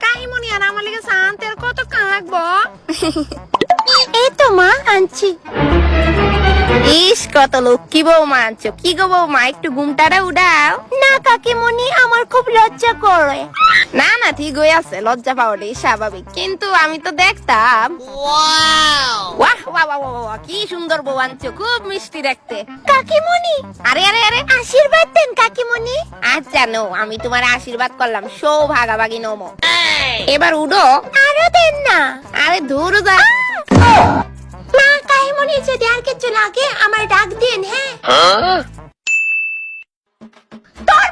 কাহিমনি আর আমার লিগে শান্তের কত কাঁকবো। এই তো মা আনছি। ইস কত লক্ষ্মী বৌমা আনছো। কি গো বৌমা একটু ঘুমটাটা উড়াও। না কাকিমণি, আমার খুব লজ্জা করে। না না ঠিক হয়ে আছে, লজ্জা পাওয়াটাই স্বাভাবিক, কিন্তু আমি তো দেখতাম। ওয়াহ ওয়াহ ওয়াহ ওয়াহ ওয়াহ, কি সুন্দর বউ আনছো, খুব মিষ্টি দেখতে। কাকিমণি আরে আরে আরে আশীর্বাদ দেন কাকিমণি। আচ্ছা নো, আমি তোমার আশীর্বাদ করলাম, সৌ ভাগাভাগি নমো। এবার উঠো। আরো দেন না। আরে দূর যা। মা কাকিমণি যদি আর কিছু লাগে আমার ডাক দিন, হ্যাঁ? তোর